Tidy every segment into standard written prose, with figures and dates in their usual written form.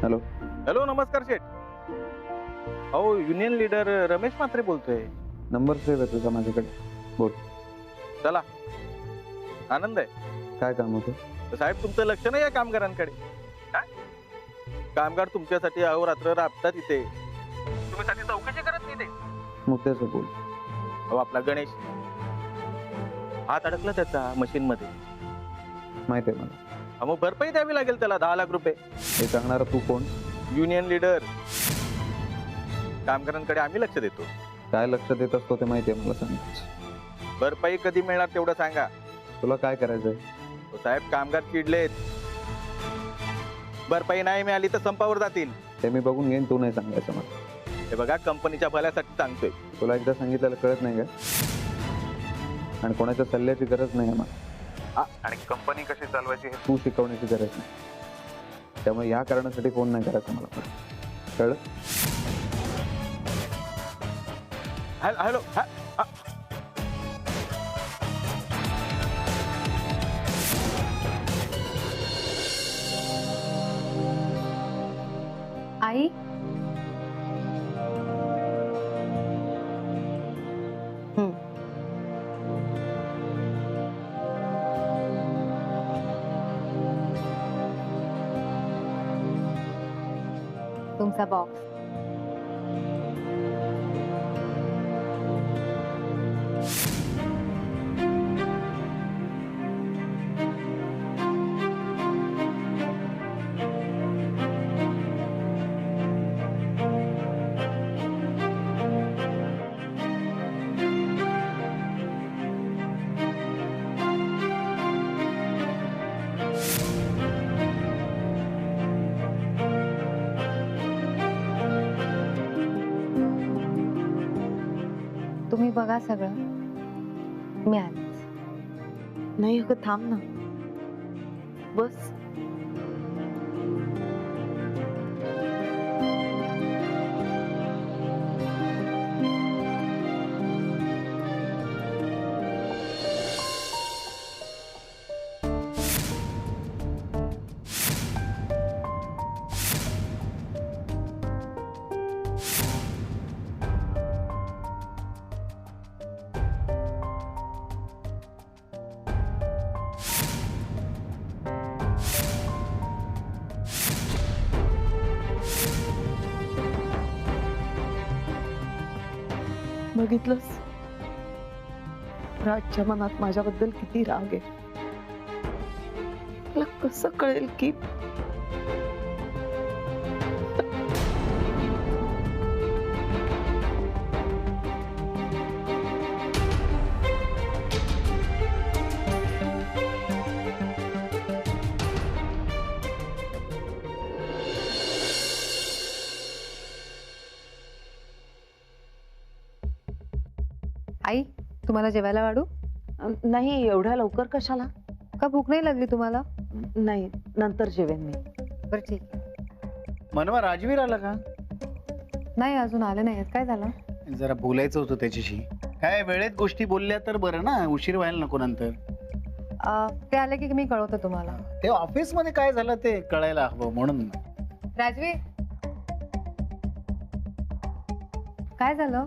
Hello. Hello, नमस्कार शेठ. अहो, union leader Ramesh Mhatre बोलतोय. नंबर सेव्ह आहे तुझा माझ्याकडे. बोल. चला, आनंद आहे. काय काम होतं? साहेब, तुमचं लक्ष नाही या कामगारांकडे. कामगार तुमच्यासाठी अहोरात्र राबतात इथे, तुम्ही साठी चौकशी करत नाही ते. मुद्द्याचं बोल. अहो, आपला गणेश हात अडकला त्याचा मशीन मध्ये. माहिती आहे मला. मग भरपाई द्यावी लागेल त्याला 10 लाख रुपये. हे सांगणारा तू कोण? Union leader. कामगारांकडे आम्ही लक्ष देतो. काय लक्ष देत असतो ते माहिती आहे मला. सांग. भरपाई कधी मिळणार तेवढं सांगा. तुला काय करायचंय? साहेब, कामगार चिडलेत. भरपाई नाही मिळाली तर संपावर जातील. ते मी बघून घेईन, तू नाही सांगायचं मला. हे बघा, कंपनीच्या भल्यासाठी सांगतोय. तुला एकदा सांगितलेलं कळत नाही का? आणि कोणाच्या सल्ल्याची गरज नाही आहे मला. आणि कंपनी कशी चालवायची हे तू शिकवण्याची गरज नाही. त्यामुळे या कारणासाठी फोन नाही करायचा मला परत. कळलं? हॅलो. आई, तुमचा बॉक्स. तुम्ही बघा सगळं, मी आलीच. नाही अगं, थांब ना. बस. बघितलंस, राजच्या मनात माझ्याबद्दल किती राग आहे. मला कसं कळेल की आई, तुम्हाला जेवायला वाढू? नाही, एवढ्या लवकर कशाला? का भूक नाही लागली तुम्हाला? नाही, नंतर जेवेन मी. बरं, ठीक आहे. मनवा राजवीर आला का? नाही, अजून आले नाहीत. काय झालं? जरा बोलायचं होतं त्याच्याशी. काय वेळेत गोष्टी बोलल्या तर बरं ना, उशीर व्हायला नको नंतर. ते आले की मी कळवते तुम्हाला. ते ऑफिस मध्ये काय झालं ते कळायला हवं म्हणून. राजवीर, काय झालं?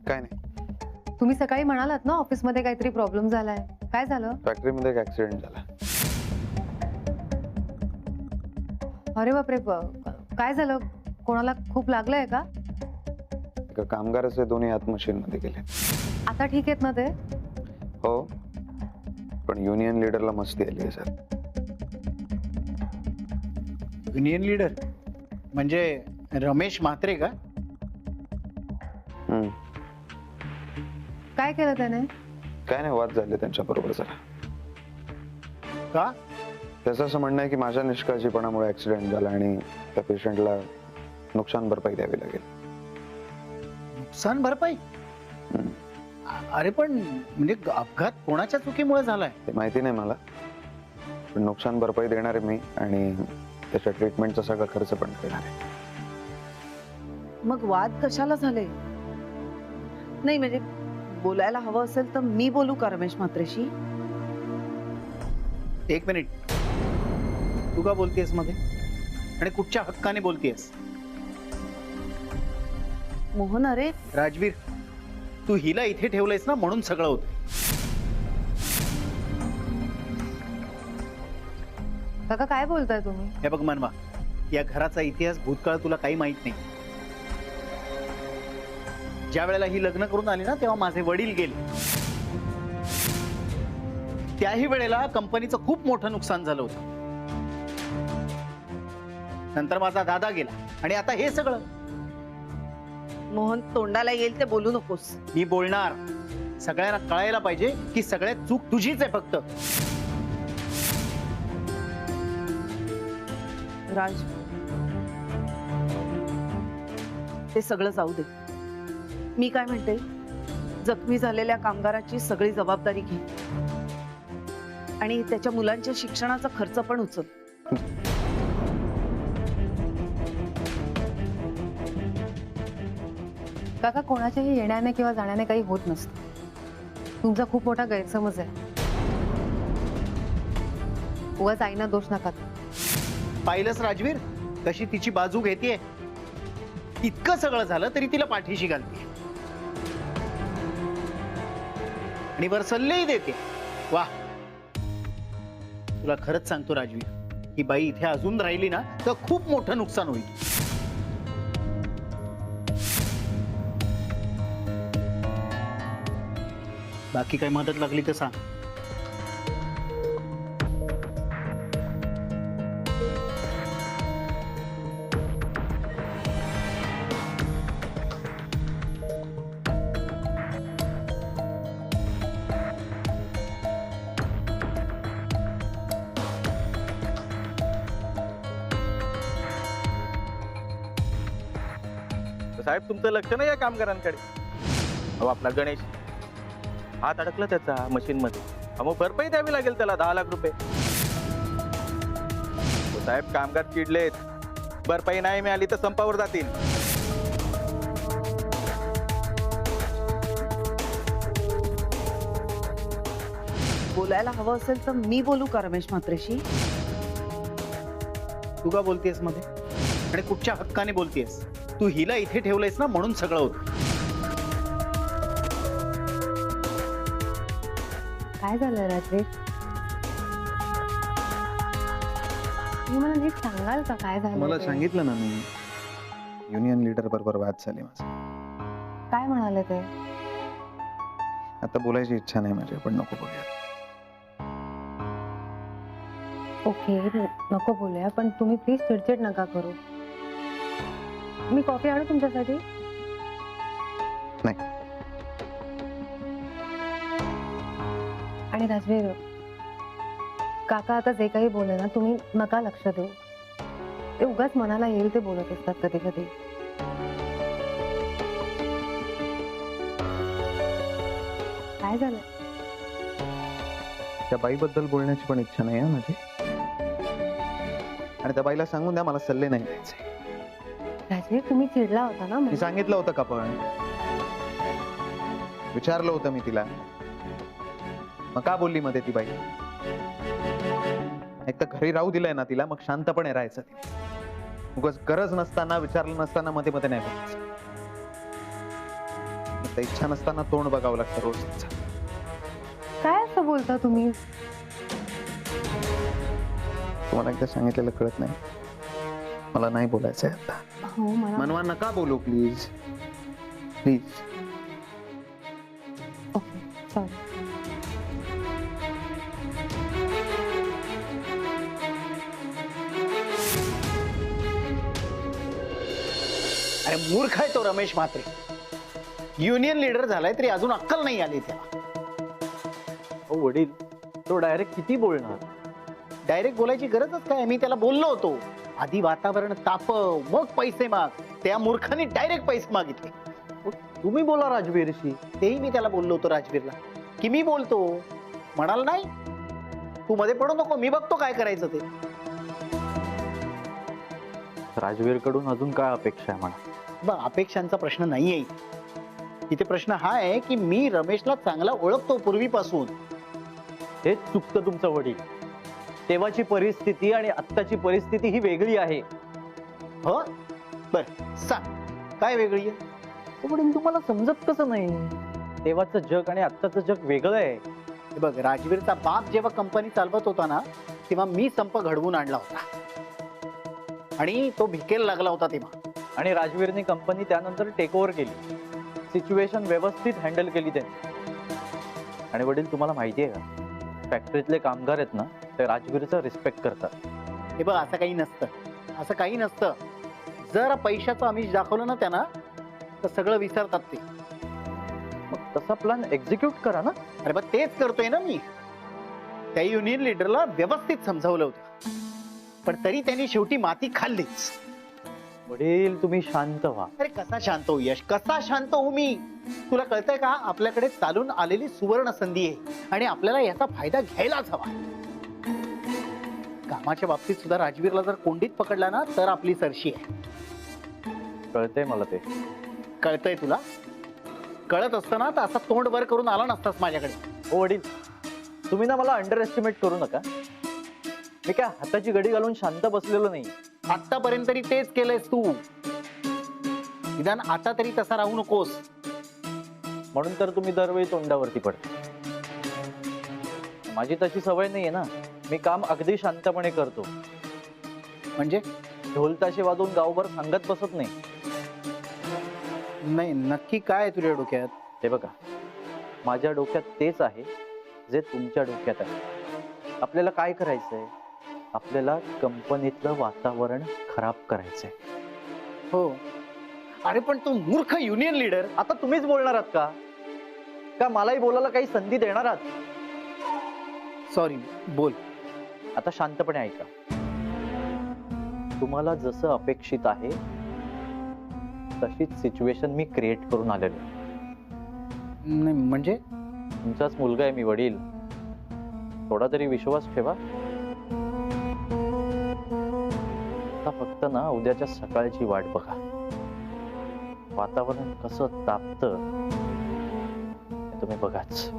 काय नाही. तुम्ही सकाळी म्हणालात ना ऑफिसमध्ये काहीतरी प्रॉब्लेम झालाय. काय झालं? फॅक्टरीमध्ये एक ऍक्सिडेंट झाला. अरे बापरे, काय झालं? कोणाला खूप लागलंय का? एका कामगाराचे दोन्ही हात मशीन मध्ये गेले. आता ठीक आहेत ना ते? हो, पण युनियन लीडरला मस्ती आली आहे सर. युनियन लीडर म्हणजे रमेश म्हात्रे का? काय केलं त्याने? काय नाही, वाद झाले त्यांच्या बरोबर जरा. का? त्याचं असं म्हणणं आहे की माझ्या निष्काळजीपणामुळे ऍक्सिडेंट झाला आणि त्या पेशंटला नुकसान भरपाई द्यावी लागेल. नुकसान भरपाई? अरे पण म्हणजे अपघात कोणाच्या चुकीमुळे झालाय? ते माहिती नाही मला, पण नुकसान भरपाई देणार आहे मी आणि त्याच्या ट्रीटमेंटचा सगळा खर्च पण करणार आहे. मग वाद कशाला झाले? नाही म्हणजे बोलायला हवं असेल तर मी बोलू का रमेश म्हात्रेशी? एक मिनिट, तू का बोलतेस मध्ये? आणि कुठच्या हक्काने बोलतेस? मोहन, अरे राजवीर, तू हिला इथे ठेवलंयस ना म्हणून सगळं होत. काका काय बोलताय तुम्ही? हे बघ मनवा, या घराचा इतिहास भूतकाळ तुला काही माहित नाही. ज्या वेळेला ही लग्न करून आली ना तेव्हा माझे वडील गेले. त्याही वेळेला कंपनीचं खूप मोठं नुकसान झालं होतं. नंतर माझा दादा गेला आणि आता हे सगळं. मोहन, तोंडाला येईल ते बोलू नकोस. मी बोलणार. सगळ्यांना कळायला पाहिजे की सगळ्यात चूक तुझीच आहे फक्त. राज, ते सगळं जाऊ दे. मी काय म्हणते, जखमी झालेल्या कामगाराची सगळी जबाबदारी घे आणि त्याच्या मुलांच्या शिक्षणाचा खर्च पण उचल. काका, कोणाच्याही येण्याने किंवा जाण्याने काही होत नसतं. तुमचा खूप मोठा गैरसमज आहे. उगाच आईना दोष नका देऊ. पाहिलंस राजवीर, कशी तिची बाजू घेतेय. इतकं सगळं झालं तरी तिला पाठीशी घालते आणि वर सल्लेही देते. वाह, तुला खरंच सांगतो राजवीर, ही बाई इथे अजून राहिली ना तर खूप मोठं नुकसान होईल. बाकी काही मदत लागली तर सांग. साहेब, तुमचं लक्ष नाही या कामगारांकडे. अहो, आपला गणेश हात अडकला त्याचा मशीन मध्ये. मग भरपाई द्यावी लागेल त्याला 10 लाख रुपये. साहेब, कामगार चिडलेत. भरपाई नाही मिळाली तर संपावर जातील. बोलायला हवं असेल तर मी बोलू का रमेश म्हात्रेशी? तू का बोलतेस मध्ये आणि कुठच्या हक्काने बोलतेस? तू हिला इथे ठेवलंयस ना म्हणून सगळं होत. काय झालं राजवीर? तुम्ही मला नीट सांगाल का काय झालं मला ते? सांगितलं ना मी, युनियन लीडर बरोबर वाद झाले माझा. काय म्हणाले ते? आता बोलायची इच्छा नाही माझी, पण नको बघूया. ओके, नको बोलूया, पण तुम्ही प्लीज चिडचिड नका करू. मी कॉफी आणू तुमच्यासाठी? नाही. आणि राजवीर, काका आता जे काही बोलले ना, तुम्ही नका लक्ष देऊ. ते उगाच मनाला येईल ते बोलत असतात कधी कधी. काय झालं? त्या बाईबद्दल बोलण्याची पण इच्छा नाही आहे माझी. आणि त्या बाईला सांगून द्या मला सल्ले नाही द्यायचे. राजवीर, तुम्ही चिडला होता ना मी मग. सांगितलं होतं का? पण विचारलं होतं मी तिला. मग का बोलली मध्ये ती बाई? एक तर घरी राहू दिलंय ना तिला, मग शांतपणे राहायचं. उगाच गरज नसताना, विचारलं नसताना मध्ये मध्ये नाही बोलायचं. आता इच्छा नसताना तोंड बघावं लागतं रोज तिचं. काय असं बोलता तुम्ही? तुम्हाला एकदा सांगितलेलं कळत नाही. मला नाही बोलायचंय आता. हो, मला मनवा, नका बोलू प्लीज प्लीज. Okay, sorry. अरे मूर्ख आहे तो रमेश म्हात्रे. युनियन लीडर झालाय तरी अजून अक्कल नाही आली त्याला. अहो वडील, तो डायरेक्ट किती बोलणार? डायरेक्ट बोलायची गरजच काय? मी त्याला बोललो होतो, आधी वातावरण तापव, मग पैसे माग. त्या मूर्खाने डायरेक्ट पैसे मागितले. तुम्ही बोला राजवीरशी. तेही मी त्याला बोललो होतो राजवीरला की मी बोलतो. म्हणाल नाही, तू मध्ये पडू नको, मी बघतो काय करायचं ते. राजवीर कडून अजून काय अपेक्षा आहे म्हणा? बघ, अपेक्षांचा प्रश्न नाहीये इथे. प्रश्न हा आहे की मी रमेशला चांगला ओळखतो पूर्वीपासून. हेच चुकतं तुमचं वडील. तेव्हाची परिस्थिती आणि आत्ताची परिस्थिती ही वेगळी आहे. हो बर सांग काय वेगळी आहे? पण तुम्हाला समजत कसं नाही? तेव्हाचं जग आणि आत्ताचं जग वेगळं आहे. हे बघ, राजवीरचा बाप जेव्हा कंपनी चालवत होता ना तेव्हा मी संप घडवून आणला होता आणि तो भिकेला लागला होता तेव्हा. आणि राजवीरने कंपनी त्यानंतर टेक ओव्हर केली. सिच्युएशन व्यवस्थित हँडल केली त्यांनी. आणि वडील तुम्हाला माहिती आहे का, फॅक्टरीतले कामगार आहेत ना ते राजवीरचा रिस्पेक्ट करतात. हे बघ, असं काही नसतं, असं काही नसतं. जर पैशाचं आमिष दाखवलं ना त्यांना तर सगळं विसरतात ते. मग तसा प्लॅन एक्झिक्यूट करा ना. अरे बघ, तेच करतोय ना मी. त्या युनियन लीडरला व्यवस्थित समजावलं होतं पण तरी त्यांनी शेवटी माती खाल्लीच. वडील तुम्ही शांत व्हा. अरे कसा शांत होऊ यश, कसा शांत होऊ मी? तुला कळतंय का, आपल्याकडे चालून आलेली सुवर्ण संधी आहे आणि आपल्याला याचा फायदा घ्यायलाच हवा. कामाच्या बाबतीत सुद्धा राजवीरला जर कोंडीत पकडला ना तर आपली सरशी आहे. कळतंय मला ते. कळतंय तुला? कळत असतं ना तर असा तोंड वर करून आला नसतास माझ्याकडे. ओ वडील, तुम्ही ना मला अंडर एस्टिमेट करू नका. मी काय हाताची गडी घालून शांत बसलेलो नाही. आतापर्यंत तरी तेच केलंयस तू. निदान आता तरी तसा राहू नकोस. म्हणून तर तुम्ही दरवेळी तोंडावरती पडता. माझी तशी सवय नाहीये ना. मी काम अगदी शांतपणे करतो. म्हणजे ढोलताशे वाजवून गावभर सांगत बसत नाही. नाही, नक्की काय आहे तुझ्या डोक्यात? ते बघा, माझ्या डोक्यात तेच आहे जे तुमच्या डोक्यात आहे. आपल्याला काय करायचंय? आपल्याला कंपनीतलं वातावरण खराब करायचंय. हो. अरे पण तू मूर्ख युनियन लीडर. आता तुम्हीच बोलणार आहात का? का मलाही बोलायला काही संधी देणार आहात? सॉरी, बोल. आता शांतपणे ऐका. तुम्हाला जसं अपेक्षित आहे तशीच सिच्युएशन मी क्रिएट करून आलेलो. नाही म्हणजे तुमचाच मुलगा आहे मी वडील. थोडा तरी विश्वास ठेवा. आता फक्त ना उद्याच्या सकाळची वाट बघा. वातावरण कसं तापतं हे तुम्ही बघाच.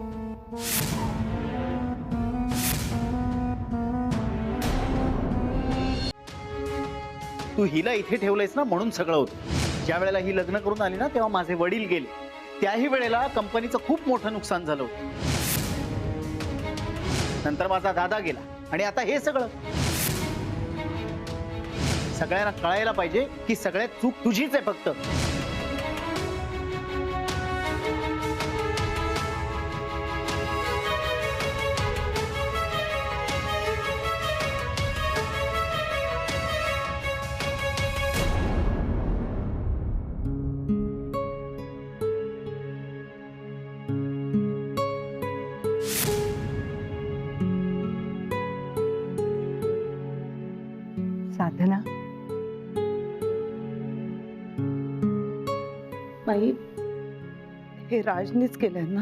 तू हिला इथे ठेवलंयस ना म्हणून सगळं होतं. ज्या वेळेला ही लग्न करून आली ना तेव्हा माझे वडील गेले. त्याही वेळेला कंपनीचं खूप मोठं नुकसान झालं होतं. नंतर माझा दादा गेला आणि आता हे सगळं. सगळ्यांना कळायला पाहिजे की सगळ्यात चूक तुझीच आहे फक्त. साधना, बाई, हे राजनीच केलंय ना?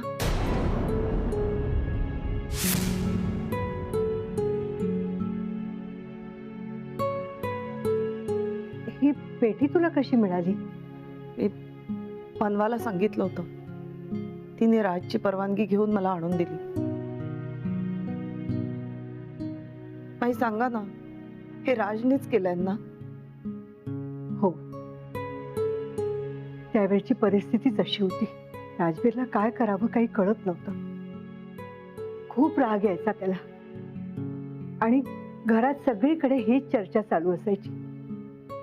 ही पेटी तुला कशी मिळाली? मी पनवाला सांगितलं होतं. तिने राजची परवानगी घेऊन मला आणून दिली. बाई सांगा ना, हे राजनीच केलंय ना? हो, त्यावेळची परिस्थितीच अशी होती. राजवीरला काय करावं काही कळत नव्हतं. खूप राग यायचा त्याला आणि घरात सगळीकडे हीच चर्चा चालू असायची.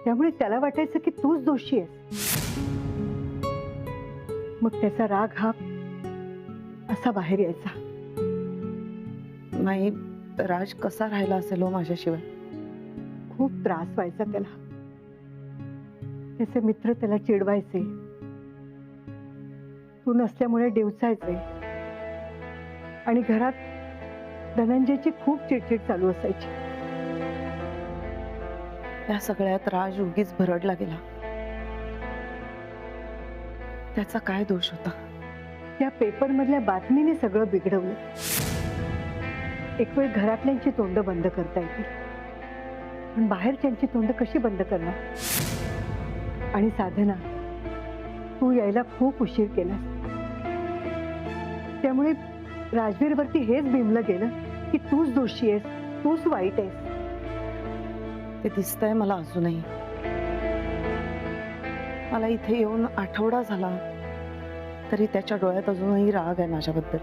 त्यामुळे त्याला वाटायचं की तूच दोषी आहेस. मग त्याचा राग हा असा बाहेर यायचा. नाही, राज कसा राहिला असेल हो माझ्याशिवाय? खूप त्रास व्हायचा त्याला. त्याचे मित्र त्याला चिडवायचे, तू नसल्यामुळे डिवचायचे आणि घरात धनंजयची खूप चिडचिड चालू असायची. या सगळ्यात राज उगीच भरडला गेला. त्याचा काय दोष होता? त्या पेपर मधल्या बातमीने सगळं बिघडवलं. एक वेळ घरातल्यांची तोंड बंद करता येतील पण बाहेरच्यांची तोंड कशी बंद करणार? आणि साधना, तू यायला खूप उशीर केलास. त्यामुळे राजवीरवरती हेच बिंबलं गेलं की तूच दोषी आहेस, तूच वाईट आहेस. ते दिसतंय मला अजूनही. मला इथे येऊन आठवडा झाला तरी त्याच्या डोळ्यात अजूनही राग आहे माझ्याबद्दल.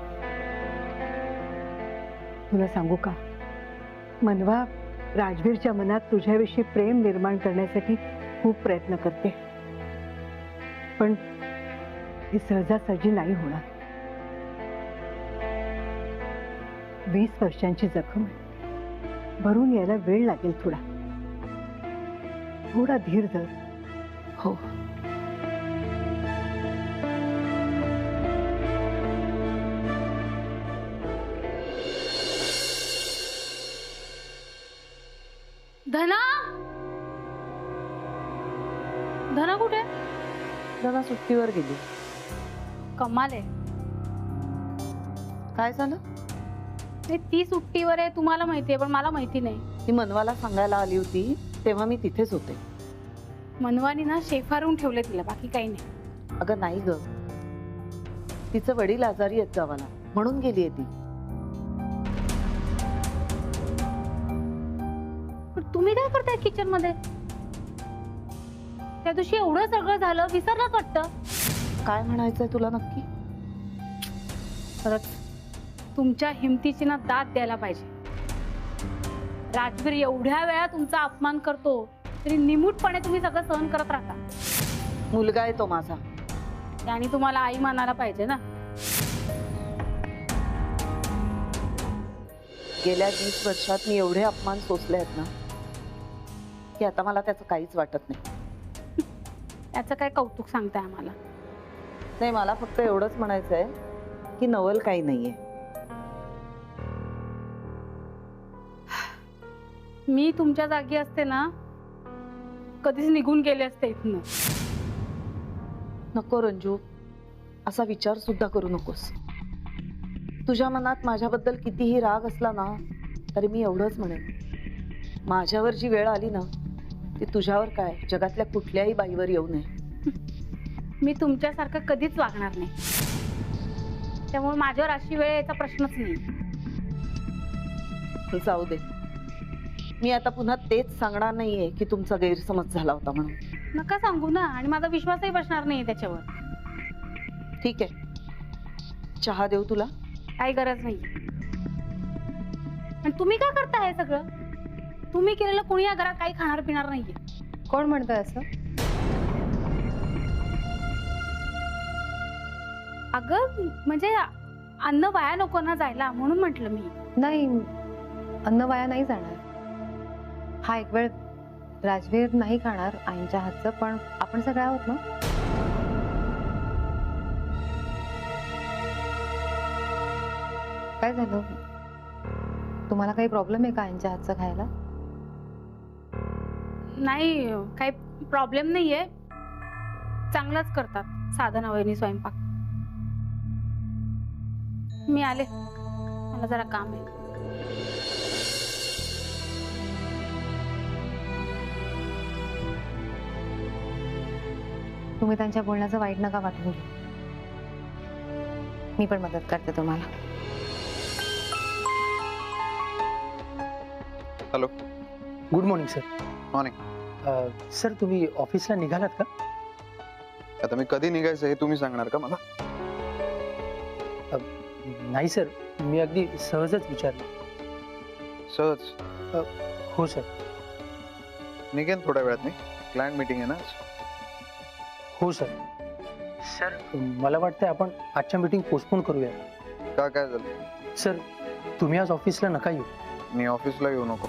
तुला सांगू का, मनवा राजवीरच्या मनात तुझ्याविषयी प्रेम निर्माण करण्यासाठी खूप प्रयत्न करते, पण हे सहजासहजी नाही होणार. 20 वर्षांची जखम आहे, भरून यायला वेळ लागेल. थोडा धीर धर. हो. धना, धना कुठे? जरा सुट्टीवर गेली. कमाल आहे. काय झालं? नाही, ती सुट्टीवर आहे तुम्हाला माहिती आहे, पण मला माहिती नाही. ती मनवाला सांगायला आली होती तेव्हा मी तिथेच होते. मनवानी ना शेफारून ठेवले तिला, बाकी काही नाही. अगं नाही ग, तिचं वडील आजारी आहेत गावाला, म्हणून गेली आहे ती. पण तुम्ही काय करताय किचन मध्ये? त्या दिवशी एवढं सगळं झालं, विसरलाच वाटतं. काय म्हणायचंय तुला नक्की? खरंच तुमच्या हिमतीची ना दाद द्यायला पाहिजे. राजवीर एवढ्या वेळा तुमचा अपमान करतो तरी निमूटपणे तुम्ही सगळं सहन करत राहता. मुलगा आहे तो माझा. आणि तुम्हाला आई मानायला पाहिजे ना. गेल्या 20 वर्षात मी एवढे अपमान सोसले आहेत ना की आता मला त्याचं काहीच वाटत नाही. त्याचं काय कौतुक सांगताय आम्हाला? नाही, मला फक्त एवढंच म्हणायचं आहे की नवल काही नाहीये. मी तुमच्या जागी असते ना कधीच निघून गेले असते इथनं. नको रंजू, असा विचार सुद्धा करू नकोस. तुझ्या मनात माझ्याबद्दल कितीही राग असला ना तरी मी एवढंच म्हणेन, माझ्यावर जी वेळ आली ना ती तुझ्यावर काय जगातल्या कुठल्याही बाईवर येऊ नये. मी तुमच्यासारखं कधीच वागणार नाही, त्यामुळे माझ्यावर अशी वेळ यायचा प्रश्नच नाही. जाऊ दे, मी आता पुन्हा तेच सांगणार नाहीये की तुमचा गैरसमज झाला होता म्हणून. नका सांगू ना, आणि माझा विश्वासही बसणार नाही त्याच्यावर. ठीक आहे, चहा देऊ तुला? काही गरज नाही. आणि तुम्ही काय करता हे सगळं? तुम्ही केलेलं कोणी या घरात काही खाणार पिणार नाहीये. कोण म्हणतंय असं? अगं म्हणजे अन्न वाया नको ना जायला, म्हणून म्हटलं मी. नाही, अन्न वाया नाही जाणार. हा एक वेळ राजवीर नाही खाणार आईंच्या हातचं, पण आपण सगळे आहोत ना. काय झालं? तुम्हाला काही प्रॉब्लेम आहे का आईंच्या हातचं खायला? नाही, काही प्रॉब्लेम नाहीये. चांगलाच करतात साधना वहिनी स्वयंपाक. मी आले, मला जरा काम आहे. तुम्ही त्यांच्या बोलण्याचं वाईट नका वाटून घेऊ. मी पण मदत करते तुम्हाला. Hello. Good morning sir. Morning. Sir तुम्ही ऑफिसला निघालात का? आता मी कधी निघायचं हे तुम्ही सांगणार का मला? नाही सर, मी अगदी सहजच विचारलं. सहज? हो सर. निघेन थोड्या वेळात. मी क्लायंट मीटिंग आहे ना. हो सर. सर मला वाटतंय आपण आजच्या मीटिंग पोस्टपोन करूया. का, काय झालं? सर तुम्ही आज ऑफिसला नका येऊ. मी ऑफिसला येऊ नको.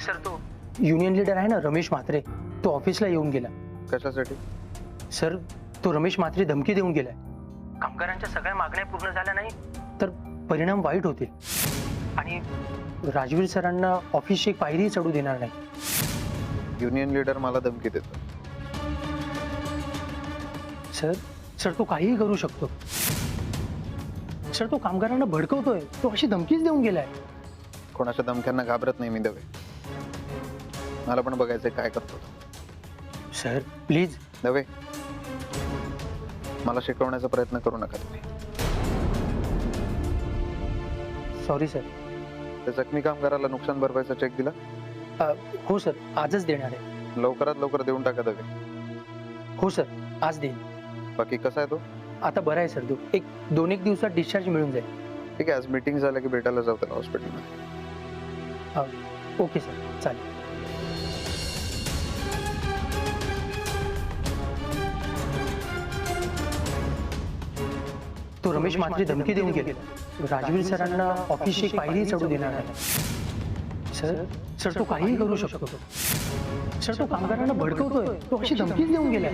सर तो युनियन लीडर आहे ना रमेश म्हात्रे, तो ऑफिसला येऊन गेला. कशासाठी? सर तो रमेश म्हात्रे धमकी देऊन गेलाय. कामगारांच्या सगळ्या मागण्या पूर्ण झाल्या नाही तर परिणाम वाईट होतील आणि राजवीर सरांना ऑफिसची एक पायरी चढू देणार नाही. युनियन लीडर मला धमकी देतो? सर तो काहीही करू शकतो. सर तो कामगारांना भडकवतोय, तो अशी धमकीच देऊन गेलाय. कोणाच्या धमक्यांना घाबरत नाही मी दवे. मला पण बघायचंय काय करतो. Sir please. दवे, मला शिकवण्याचा प्रयत्न करू नका तुम्ही. Sorry sir. त्या जखमी कामगाराला नुकसान भरपाईचा चेक दिला? हो सर, आजच देणार आहे. लवकरात लवकर देऊन टाका दगे. हो सर, आज देईन. बाकी कसा आहे तो? आता बरा आहे सर तो. एक 2-1 दिवसात डिस्चार्ज मिळून जाईल. ठीक आहे, आज मीटिंग झालं की भेटायला जाऊ त्याला हॉस्पिटलला. ओके सर, चालेल. तो रमेश म्हात्रे धमकी देऊन गेले. राजवीर सरांना ऑफिसची एक पायरी चढू देणार नाही. सर तो काहीही करू शकतो. सर तो कामगारांना भडकवतोय. तो अशी धमकीच देऊन गेला.